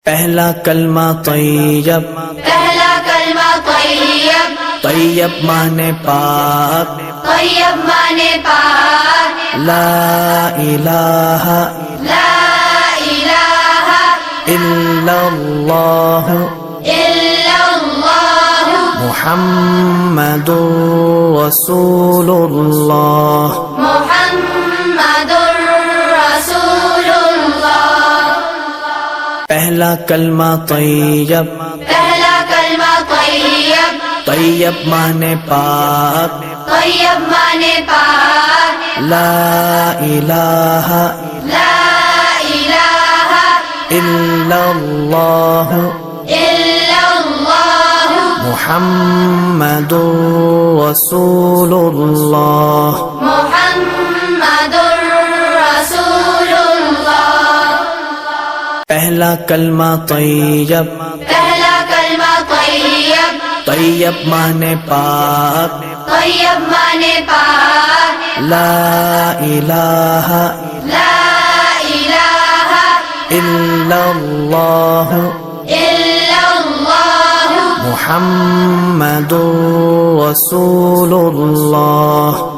پہلا کلمہ طیب، پہلا کلمہ طیب، طیب مانے پاک، طیب مانے پاک، لا الہ لا الہ الا اللہ الا اللہ محمد رسول اللہ۔ محمد رسول اللہ۔ پہلا کلمہ طیب، پہلا کلمہ طیب، طیب مانے پاک، طیب مانے پاک، لا الہ لا الہ الا اللہ الا اللہ محمد رسول اللہ۔ محمد رسول اللہ۔ پہلا کلمہ طیب، پہلا کلمہ طیب، طیب مانے پاک، طیب مانے پاک، لا الہ لا الہ الا اللہ الا اللہ محمد رسول اللہ۔